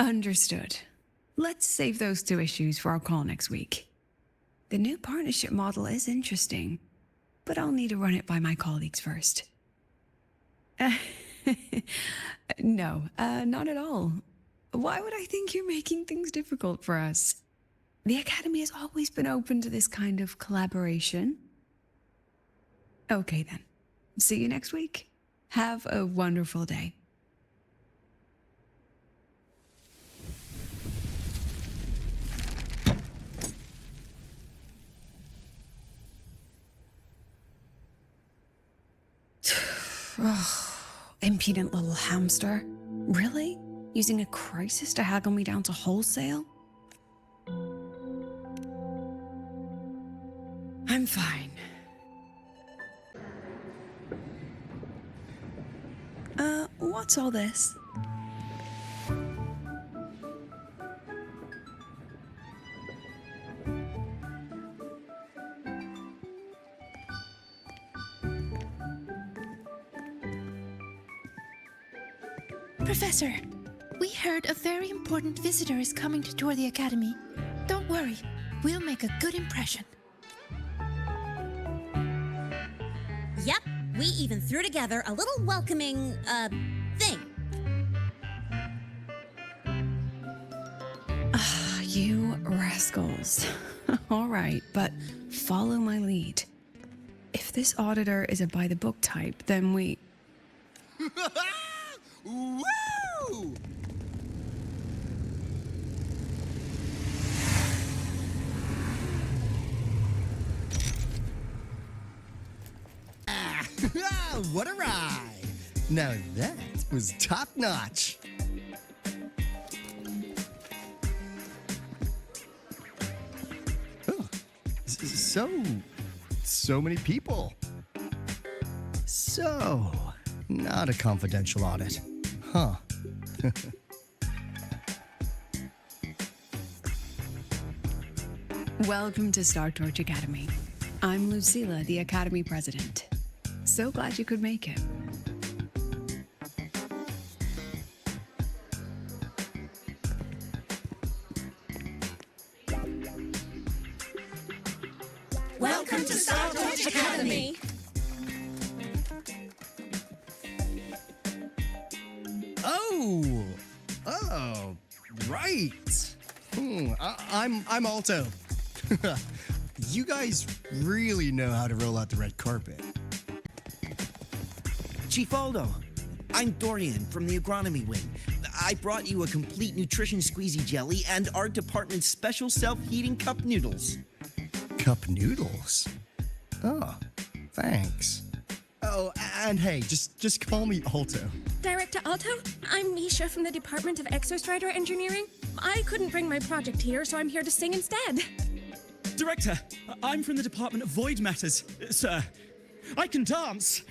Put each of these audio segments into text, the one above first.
Understood. Let's save those two issues for our call next week. The new partnership model is interesting, but I'll need to run it by my colleagues first. No, not at all. Why would I think you're making things difficult for us? The Academy has always been open to this kind of collaboration. Okay then. See you next week. Have a wonderful day. Ugh, impudent little hamster. Really? Using a crisis to haggle me down to wholesale? I'm fine. What's all this? Professor, we heard a very important visitor is coming to tour the Academy. Don't worry, we'll make a good impression. Yep, we even threw together a little welcoming, thing. You rascals. All right, but follow my lead. If this auditor is a by-the-book type, then we... Woo! What a ride! Now that was top-notch. Oh, so many people. So, not a confidential audit. Huh. Welcome to Star Torch Academy. I'm Lucilla, the Academy President. So glad you could make it. Welcome to Star Torch Academy! Oh, right. I'm Alto. You guys really know how to roll out the red carpet. Chief Aldo, I'm Dorian from the Agronomy Wing. I brought you a complete nutrition squeezy jelly and our department's special self-heating cup noodles. Cup noodles? Oh, thanks. Oh, and hey, just call me Alto. Director Alto, I'm Misha from the Department of Exostrider Engineering. I couldn't bring my project here, so I'm here to sing instead. Director, I'm from the Department of Void Matters, sir. I can dance.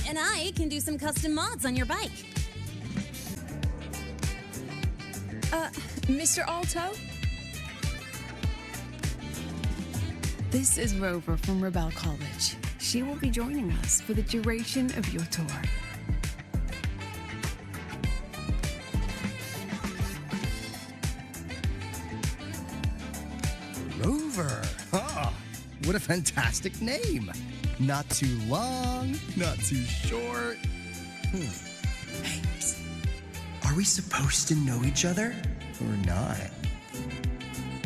And I can do some custom mods on your bike. Mr. Alto? This is Rover from Rebel College. She will be joining us for the duration of your tour. Rover. Oh, what a fantastic name. Not too long, not too short. Hey, psst. Are we supposed to know each other? Or not?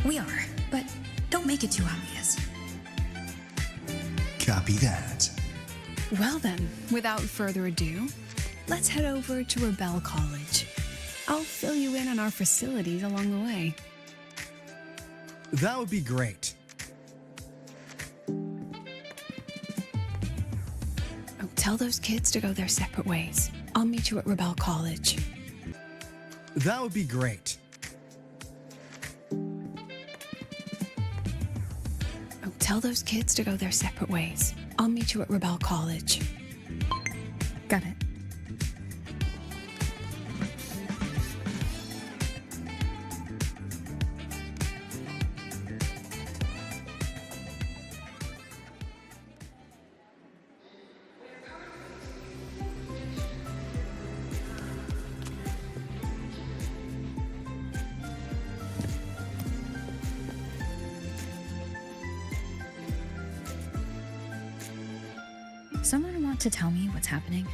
We are, but don't make it too obvious. Copy that. Well then, without further ado, let's head over to Rebel College. I'll fill you in on our facilities along the way. That would be great. Oh, tell those kids to go their separate ways. I'll meet you at Rebel College. That would be great. Tell those kids to go their separate ways. I'll meet you at Rebel College. Got it. Someone want to tell me what's happening?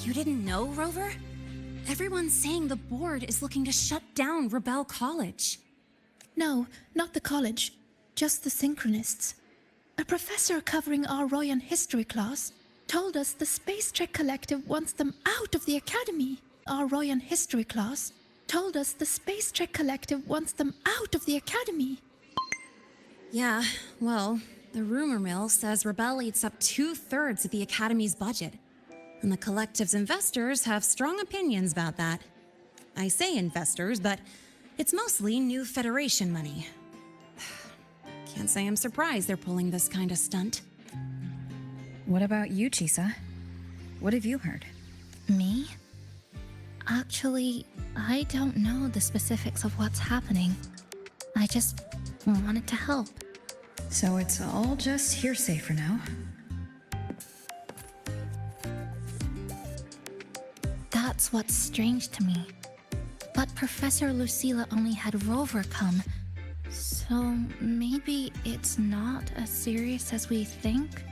You didn't know, Rover? Everyone's saying the board is looking to shut down Rebel College. No, not the college, just the Synchronists. A professor covering our Royan history class told us the Space Trek Collective wants them out of the Academy. Our Royan history class told us the Space Trek Collective wants them out of the Academy. Yeah, well, the rumor mill says Rebel eats up 2/3 of the Academy's budget. And the Collective's investors have strong opinions about that. I say investors, but it's mostly new Federation money. Can't say I'm surprised they're pulling this kind of stunt. What about you, Chisa? What have you heard? Me? Actually, I don't know the specifics of what's happening. I just wanted to help. So it's all just hearsay for now. That's what's strange to me. But Professor Lucilla only had Rover come, so maybe it's not as serious as we think?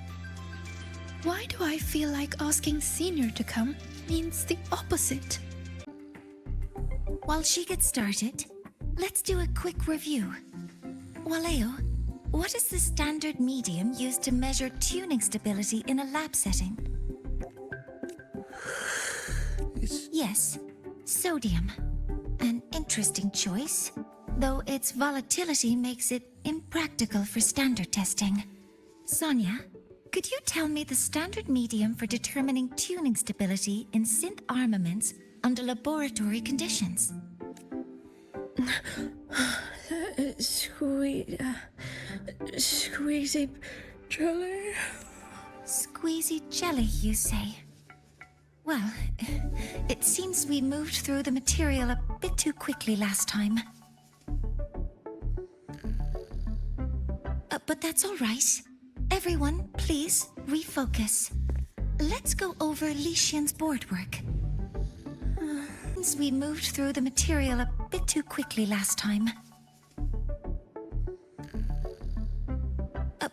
Why do I feel like asking Senior to come means the opposite? While she gets started, let's do a quick review. Waleo, what is the standard medium used to measure tuning stability in a lab setting? Yes, sodium. An interesting choice, though its volatility makes it impractical for standard testing. Sonia, could you tell me the standard medium for determining tuning stability in synth armaments under laboratory conditions? Squeezy jelly. Squeezy jelly, you say? Well, it seems we moved through the material a bit too quickly last time. But that's all right. Everyone, please refocus. Let's go over Lycian's board work. We moved through the material a bit too quickly last time.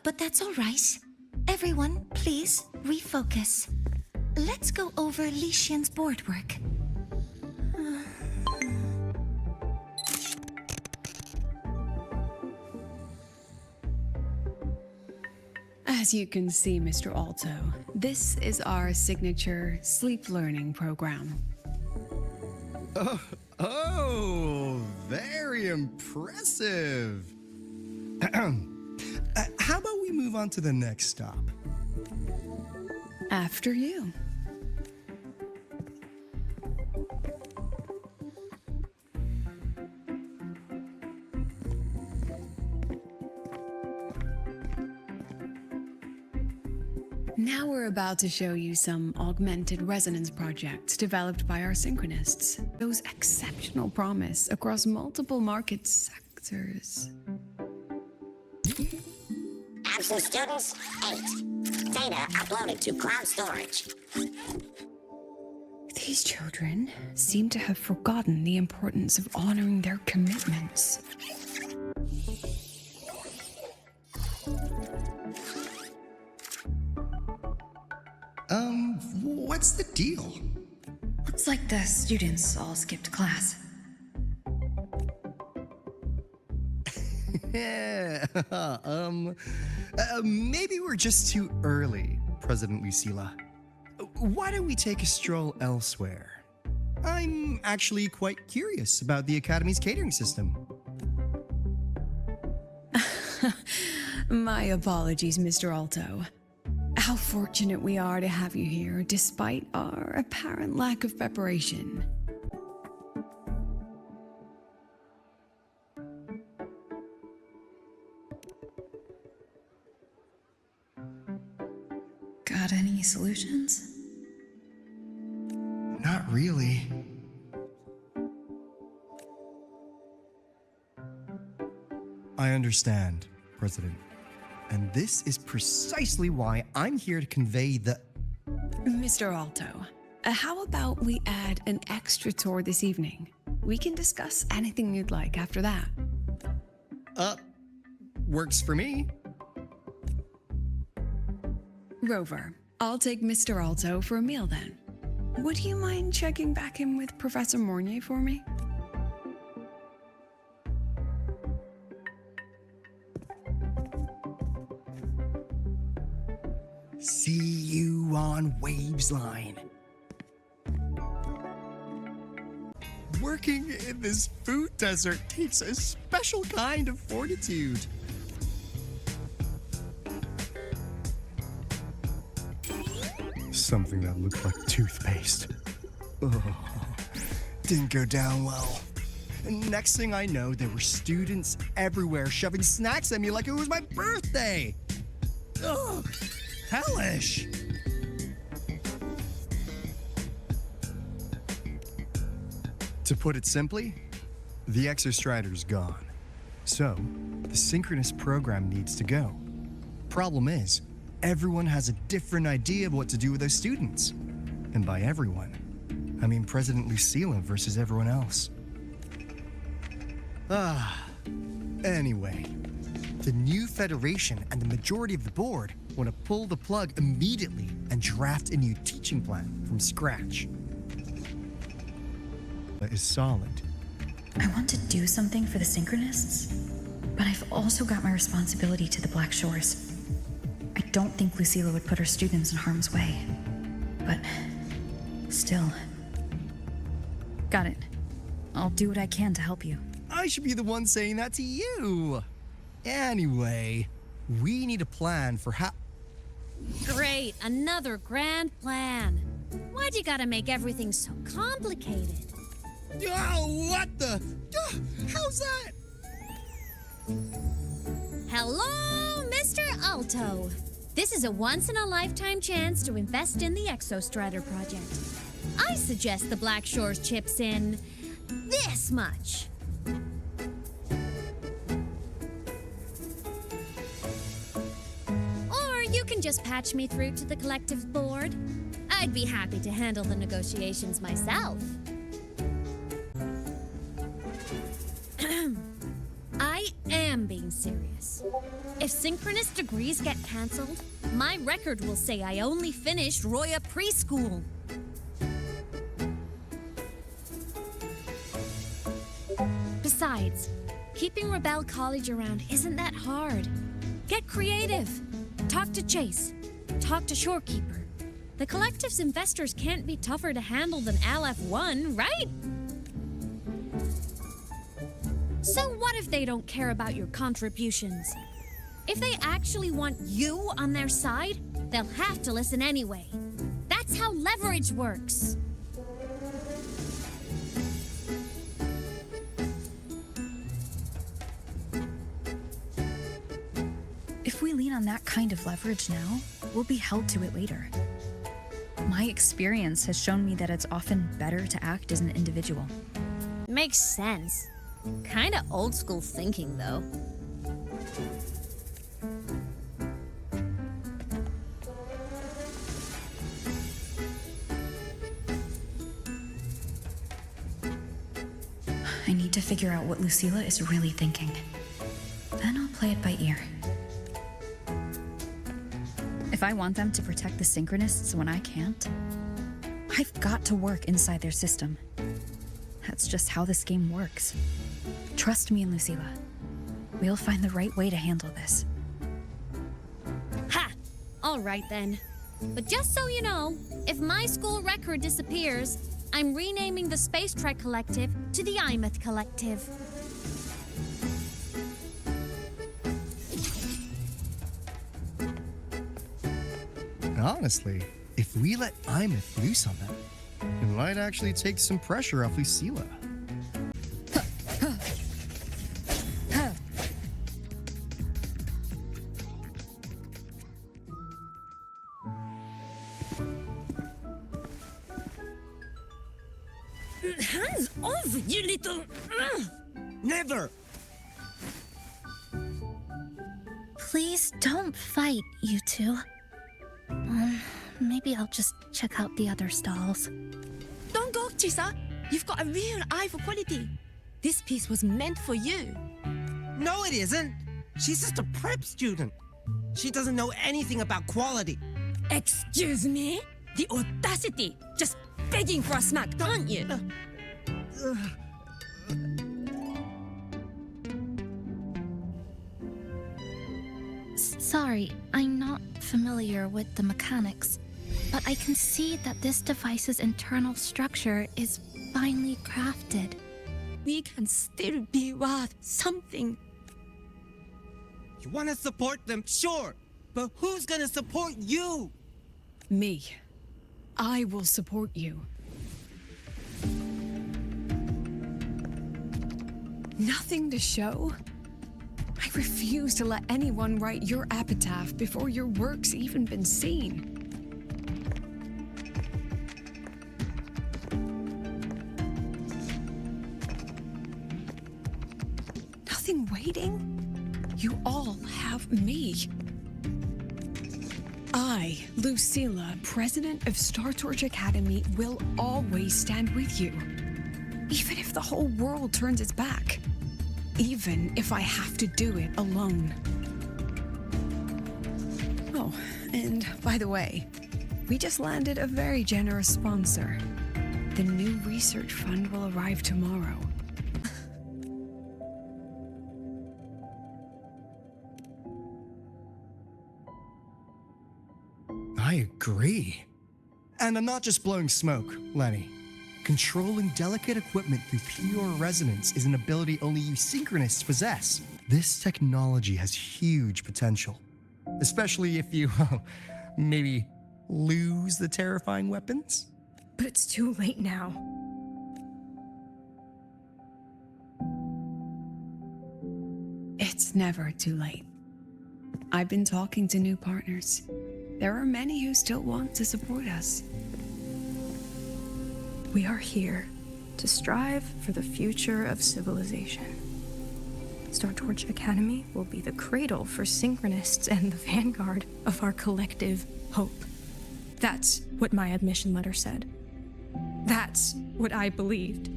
But that's all right. Everyone, please refocus. Let's go over Lycian's board work. As you can see, Mr. Alto, this is our signature sleep learning program. Oh, very impressive. How about we move on to the next stop? After you. Now we're about to show you some augmented resonance projects developed by our synchronists. Those exceptional promise across multiple market sectors. Absent students, 8. Data uploaded to cloud storage. These children seem to have forgotten the importance of honoring their commitments. What's the deal? Looks like the students all skipped class. Maybe we're just too early, President Lucilla. Why don't we take a stroll elsewhere? I'm actually quite curious about the Academy's catering system. My apologies, Mr. Alto. How fortunate we are to have you here, despite our apparent lack of preparation. solutions? Not really. I understand, President. And this is precisely why I'm here to convey the. Mr. Alto, how about we add an extra tour this evening? We can discuss anything you'd like after that. Works for me. Rover, I'll take Mr. Alto for a meal then. Would you mind checking back in with Professor Mornier for me? See you on Waves Line. Working in this food desert takes a special kind of fortitude. Something that looked like toothpaste. Oh, didn't go down well. And next thing I know, there were students everywhere shoving snacks at me like it was my birthday. Ugh, hellish. To put it simply, the Exostrider's gone. So, the synchronous program needs to go. Problem is, everyone has a different idea of what to do with those students. And by everyone, I mean President Lucila versus everyone else. Anyway, the new Federation and the majority of the board want to pull the plug immediately and draft a new teaching plan from scratch. That is solid. I want to do something for the Synchronists, but I've also got my responsibility to the Black Shores. I don't think Lucila would put her students in harm's way, but still. Got it. I'll do what I can to help you. I should be the one saying that to you. Anyway, we need a plan for how. Great, another grand plan. Why'd you gotta make everything so complicated? Oh, what the? How's that? Hello, Mr. Alto. This is a once-in-a-lifetime chance to invest in the Exostrider project. I suggest the Black Shores chips in this much. Or you can just patch me through to the collective board. I'd be happy to handle the negotiations myself. I am being serious. If synchronous degrees get cancelled, my record will say I only finished Roya Preschool. Besides, keeping Rebel College around isn't that hard. Get creative. Talk to Chase. Talk to Shorekeeper. The collective's investors can't be tougher to handle than LF1, right? So what if they don't care about your contributions? If they actually want you on their side, they'll have to listen anyway. That's how leverage works. If we lean on that kind of leverage now, we'll be held to it later. My experience has shown me that it's often better to act as an individual. Makes sense. Kinda old school thinking, though. I need to figure out what Lucila is really thinking. Then I'll play it by ear. If I want them to protect the Synchronists when I can't, I've got to work inside their system. That's just how this game works. Trust me and Lucila. We'll find the right way to handle this. Ha! All right then. But just so you know, if my school record disappears, I'm renaming the Space Trek Collective to the Imeth Collective. Honestly, if we let Imeth loose on them, it might actually take some pressure off Lucila. Hands off, you little. Never! Please don't fight, you two. Maybe I'll just check out the other stalls. Don't go, Chisa. You've got a real eye for quality. This piece was meant for you. No, it isn't. She's just a prep student. She doesn't know anything about quality. Excuse me? The audacity! Just begging for a smack, aren't you? Sorry, I'm not familiar with the mechanics, but I can see that this device's internal structure is finely crafted. We can still be worth something. You want to support them, sure. But who's gonna support you? Me. I will support you. Nothing to show? I refuse to let anyone write your epitaph before your work's even been seen. Nothing waiting? You all have me. I, Lucilla, president of Star Torch Academy, will always stand with you. Even if the whole world turns its back. Even if I have to do it alone. Oh, and by the way, we just landed a very generous sponsor. The new research fund will arrive tomorrow. I agree. And I'm not just blowing smoke, Lenny. Controlling delicate equipment through pure resonance is an ability only you synchronists possess. This technology has huge potential. Especially if you, maybe lose the terrifying weapons? But it's too late now. It's never too late. I've been talking to new partners. There are many who still want to support us. We are here to strive for the future of civilization. Star Torch Academy will be the cradle for synchronists and the vanguard of our collective hope. That's what my admission letter said. That's what I believed.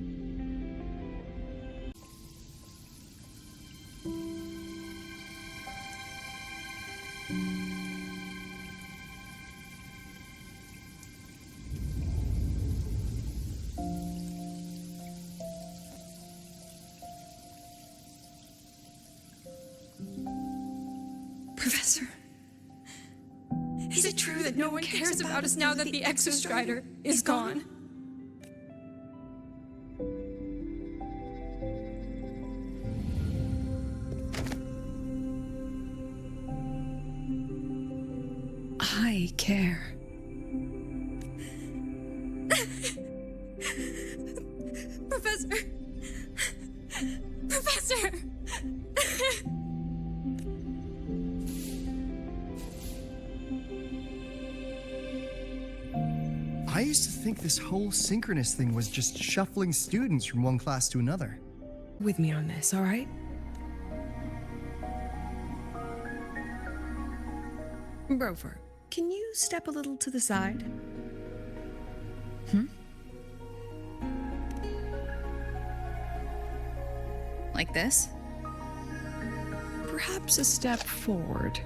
Professor, is it true that no one cares about us now that the Exostrider is gone? I care. Professor! Professor! I used to think this whole synchronous thing was just shuffling students from one class to another. With me on this, all right? Rover, can you step a little to the side? Like this? Perhaps a step forward.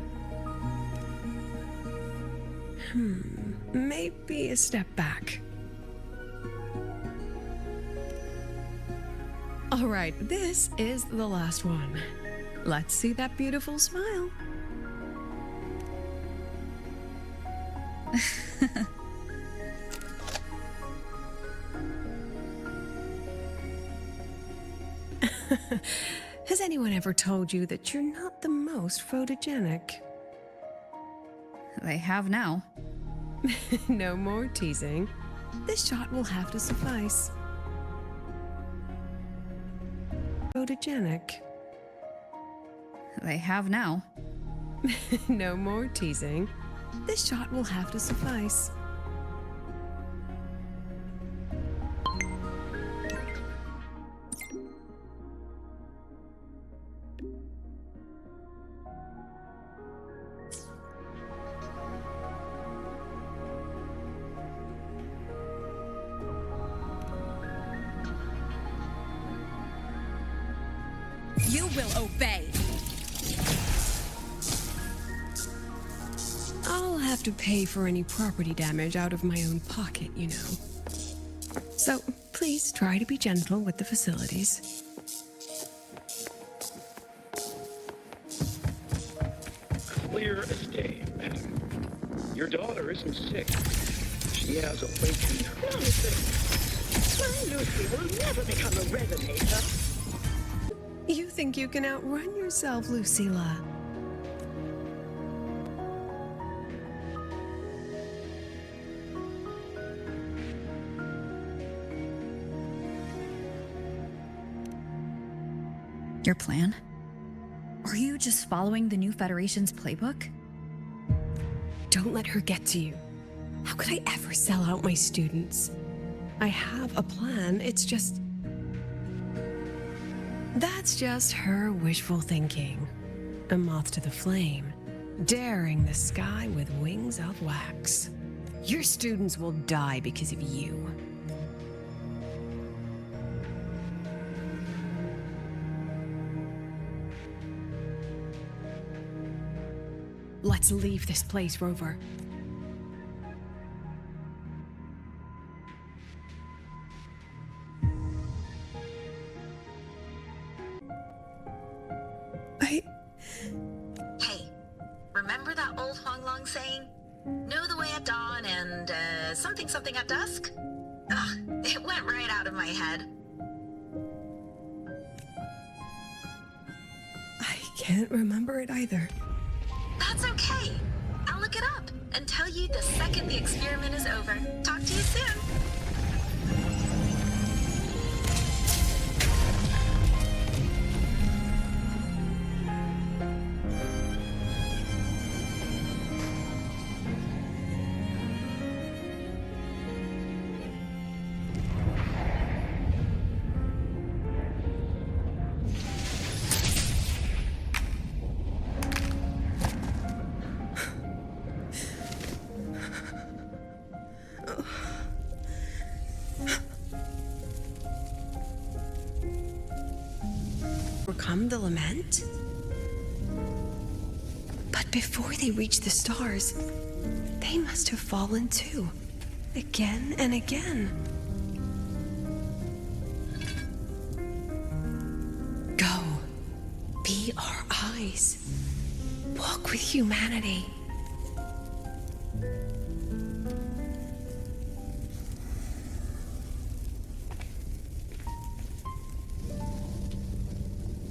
Maybe a step back. All right, this is the last one. Let's see that beautiful smile. Has anyone ever told you that you're not the most photogenic? They have now. No more teasing. This shot will have to suffice. Photogenic. They have now. No more teasing. This shot will have to suffice. You will obey. I'll have to pay for any property damage out of my own pocket, you know. So please try to be gentle with the facilities. Clear as day, madam. Your daughter isn't sick. She has awakened. Nonsense. My Lucy will never become a resonator. You think you can outrun yourself, Lucilla? Your plan? Are you just following the new Federation's playbook? Don't let her get to you. How could I ever sell out my students? I have a plan, it's just... That's just her wishful thinking. A moth to the flame, daring the sky with wings of wax. Your students will die because of you. Let's leave this place, Rover. Hey, remember that old Honglong saying? Know the way at dawn and something something at dusk? Ugh, it went right out of my head. I can't remember it either. That's okay. I'll look it up and tell you the second the experiment is over. Talk to you soon. Overcome the lament? But before they reach the stars, they must have fallen too. Again and again. Go. Be our eyes. Walk with humanity.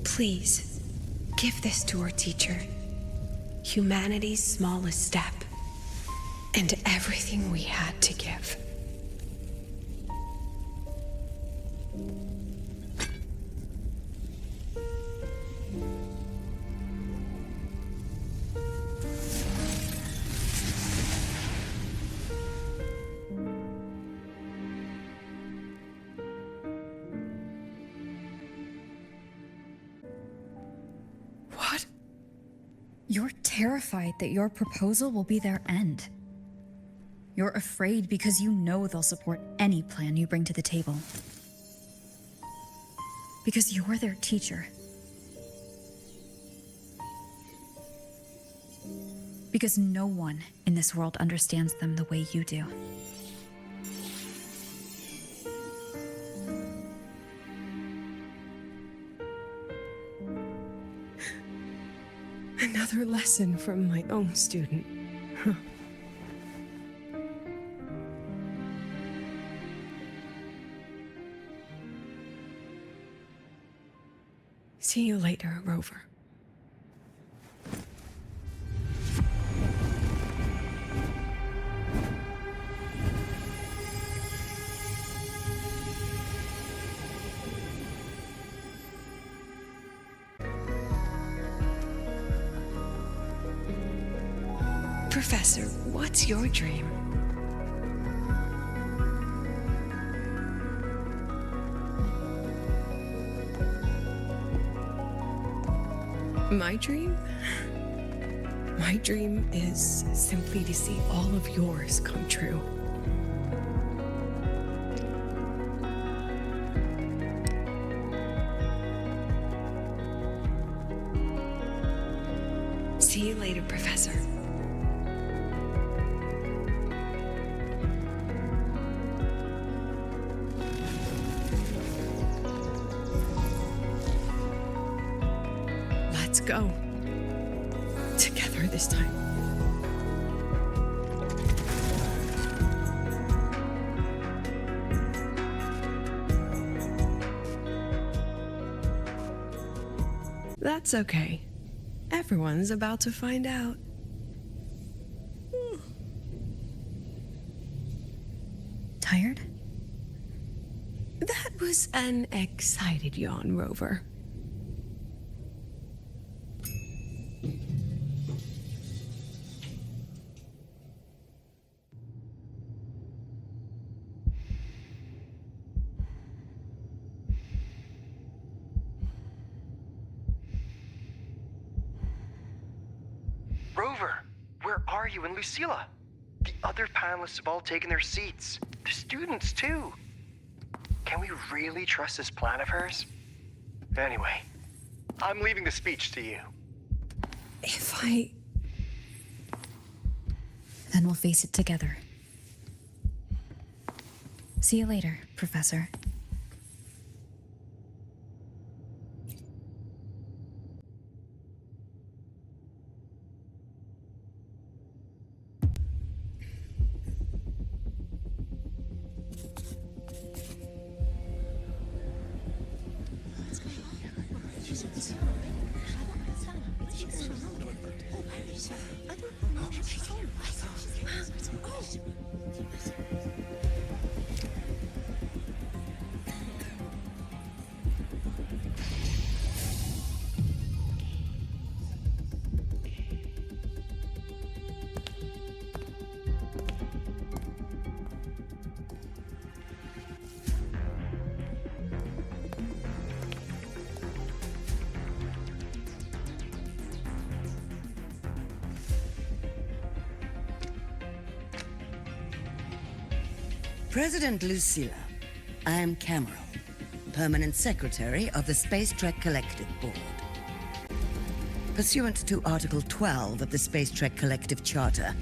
Please, give this to our teacher. Humanity's smallest step, and everything we had to give. What? You're terrified that your proposal will be their end. You're afraid because you know they'll support any plan you bring to the table. Because you're their teacher. Because no one in this world understands them the way you do. Another lesson from my own student. Huh. See you later, Rover. Professor, what's your dream? My dream? My dream is simply to see all of yours come true. moment, Professor. Let's go. Together this time. That's okay. Everyone's about to find out. Tired? That was an excited yawn, Rover. Rover, where are you and Lucilla? The other panelists have all taken their seats. The students, too. Can we really trust this plan of hers? Anyway, I'm leaving the speech to you. Then we'll face it together. See you later, Professor. President Lucilla, I am Cameron, Permanent Secretary of the Space Trek Collective Board. Pursuant to Article 12 of the Space Trek Collective Charter,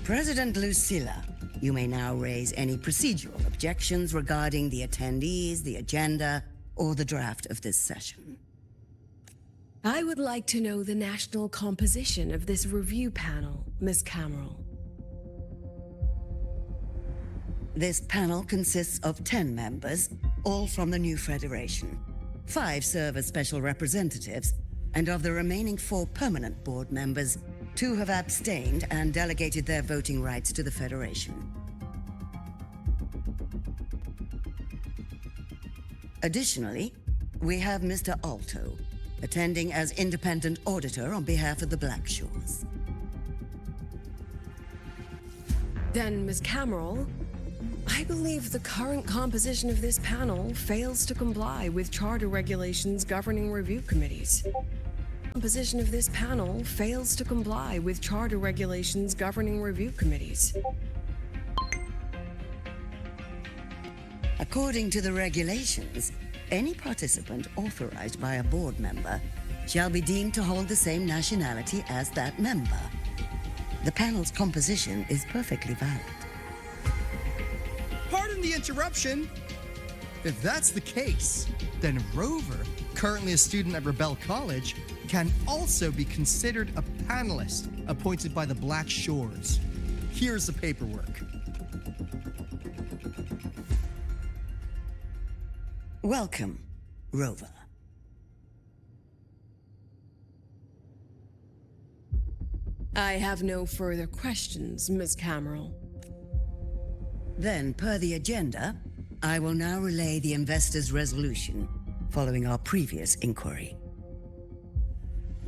President Lucilla, you may now raise any procedural objections regarding the attendees, the agenda, or the draft of this session. I would like to know the national composition of this review panel, Miss Cameron. This panel consists of 10 members, all from the new Federation. 5 serve as special representatives, and of the remaining 4 permanent board members, 2 have abstained and delegated their voting rights to the Federation. Additionally, we have Mr. Alto, attending as independent auditor on behalf of the Blackshores. Then, Miss Cameron, I believe the current composition of this panel fails to comply with charter regulations governing review committees. Composition of this panel fails to comply with charter regulations governing review committees. According to the regulations, any participant authorized by a board member shall be deemed to hold the same nationality as that member. The panel's composition is perfectly valid. Pardon the interruption. If that's the case, then Rover, currently a student at Rebel College, can also be considered a panelist appointed by the Black Shores. Here's the paperwork. Welcome, Rover. I have no further questions, Miss Cameron. Then, per the agenda, I will now relay the investors' resolution following our previous inquiry.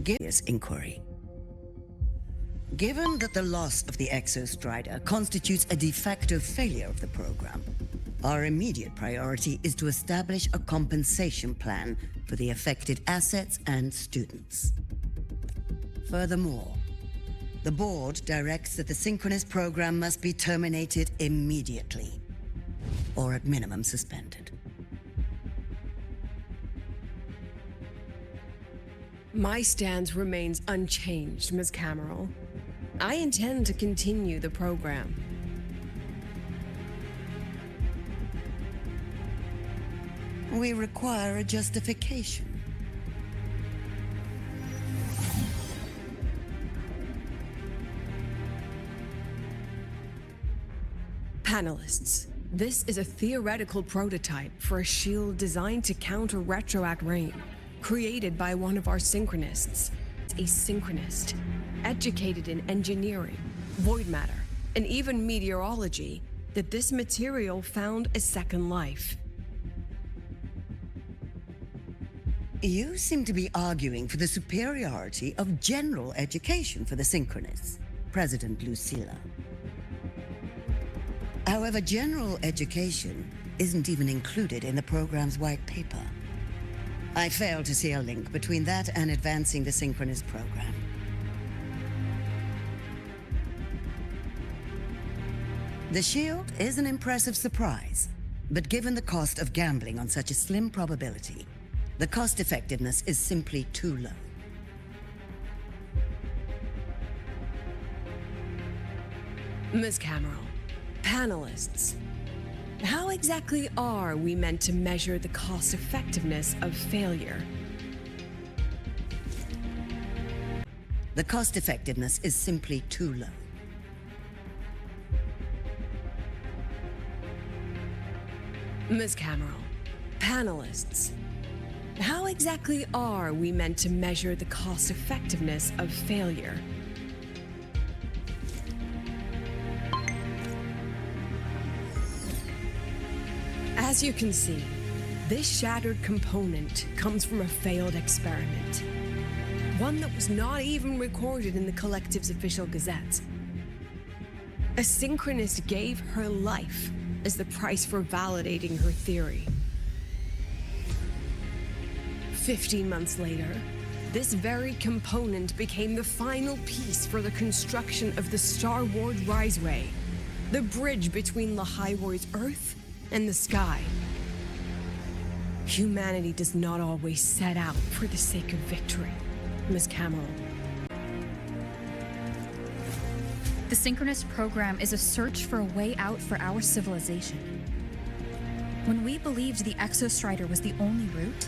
Given that the loss of the Exostrider constitutes a de facto failure of the program, our immediate priority is to establish a compensation plan for the affected assets and students. Furthermore, the board directs that the Synchronous program must be terminated immediately, or at minimum suspended. My stance remains unchanged, Ms. Cameron. I intend to continue the program. We require a justification. Panelists, this is a theoretical prototype for a shield designed to counter retroact rain, created by one of our synchronists. A synchronist, educated in engineering, void matter, and even meteorology, that this material found a second life. You seem to be arguing for the superiority of general education for the Synchronists, President Lucilla. However, general education isn't even included in the program's white paper. I fail to see a link between that and advancing the Synchronist program. The shield is an impressive surprise, but given the cost of gambling on such a slim probability, the cost effectiveness is simply too low. Ms. Cameron, panelists, how exactly are we meant to measure the cost effectiveness of failure? The cost effectiveness is simply too low. Ms. Cameron, panelists, how exactly are we meant to measure the cost effectiveness of failure? As you can see, this shattered component comes from a failed experiment. One that was not even recorded in the Collective's official gazette. A synchronist gave her life as the price for validating her theory. 15 months later, this very component became the final piece for the construction of the Star Ward Riseway, the bridge between Lahaiwar's Earth and the sky. Humanity does not always set out for the sake of victory, Ms. Cameron. The Synchronist program is a search for a way out for our civilization. When we believed the Exostrider was the only route,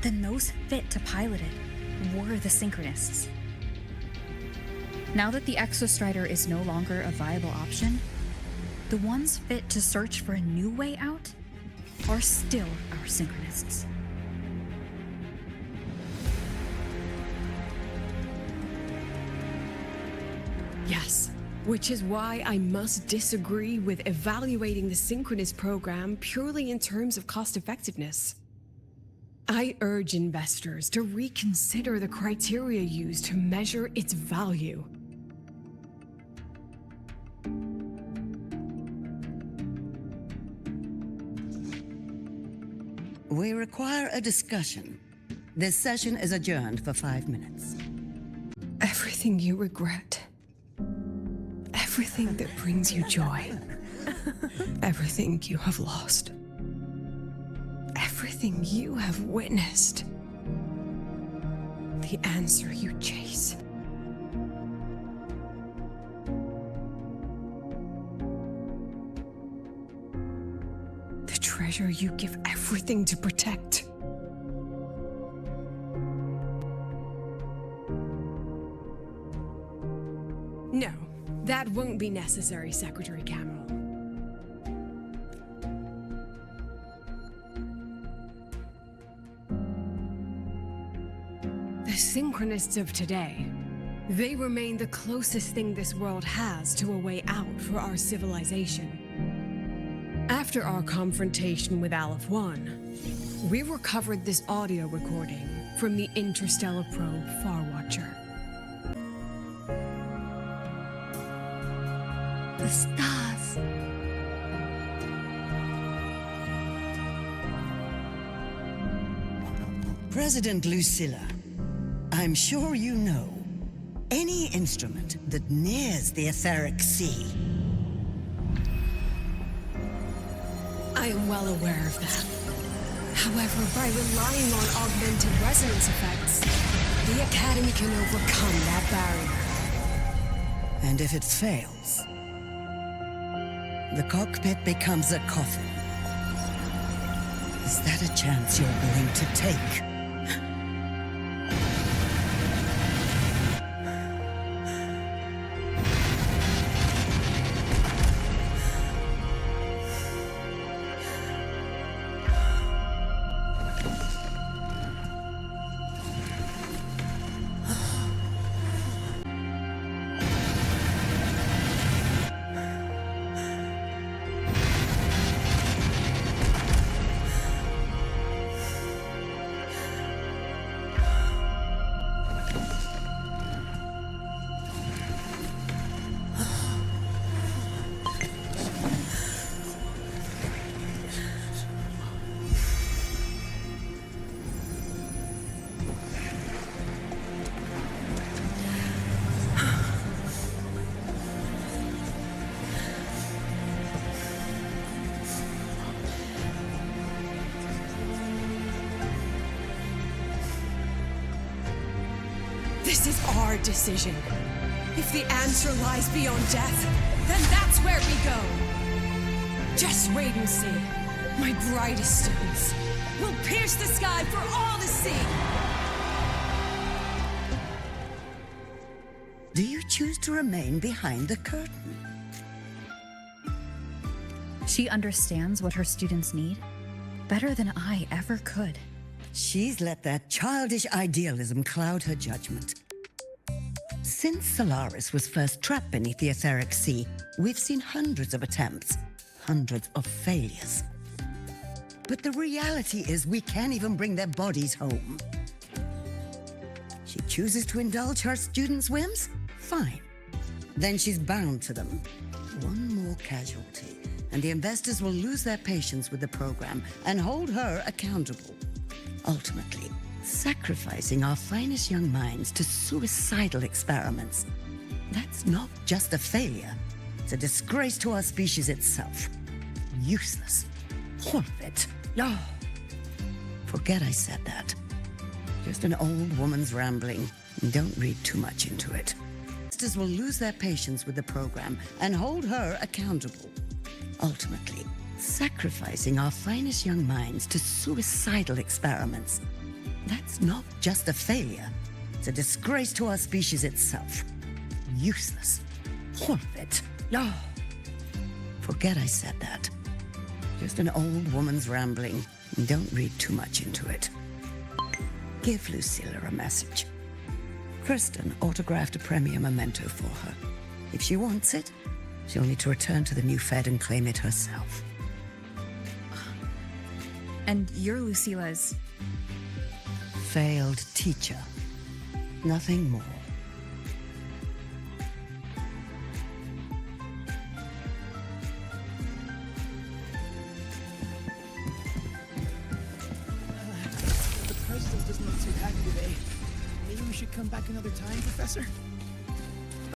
then those fit to pilot it were the Synchronists. Now that the Exostrider is no longer a viable option, the ones fit to search for a new way out are still our Synchronists. Yes, which is why I must disagree with evaluating the Synchronist program purely in terms of cost effectiveness. I urge investors to reconsider the criteria used to measure its value. We require a discussion. This session is adjourned for 5 minutes. Everything you regret. Everything that brings you joy. Everything you have lost. Everything you have witnessed. The answer you chase. The treasure you give everything to protect. No, that won't be necessary, Secretary Cameron. The Synchronists of today, they remain the closest thing this world has to a way out for our civilization. After our confrontation with Aleph One, we recovered this audio recording from the interstellar probe Farwatcher. The stars. President Lucilla, I'm sure you know, any instrument that nears the etheric sea. I am well aware of that. However, by relying on augmented resonance effects, the Academy can overcome that barrier. And if it fails, the cockpit becomes a coffin. Is that a chance you're willing to take? This is our decision. If the answer lies beyond death, then that's where we go. Just wait and see. My brightest students will pierce the sky for all to see. Do you choose to remain behind the curtain? She understands what her students need better than I ever could. She's let that childish idealism cloud her judgment. Since Solaris was first trapped beneath the etheric sea, we've seen hundreds of attempts, hundreds of failures. But the reality is we can't even bring their bodies home. She chooses to indulge her students' whims? Fine. Then she's bound to them. One more casualty, and the investors will lose their patience with the program and hold her accountable. Ultimately, sacrificing our finest young minds to suicidal experiments. That's not just a failure. It's a disgrace to our species itself. Useless. All of it. Oh. Forget I said that. Just an old woman's rambling. Don't read too much into it. Investors will lose their patience with the program and hold her accountable. Ultimately, sacrificing our finest young minds to suicidal experiments. That's not just a failure. It's a disgrace to our species itself. Useless. All of it. Oh. Forget I said that. Just an old woman's rambling. Don't read too much into it. Give Lucilla a message. Kristen autographed a premier memento for her. If she wants it, she'll need to return to the new Fed and claim it herself. And you're Lucilla's... failed teacher. Nothing more. The president doesn't look too happy today. Maybe we should come back another time, Professor?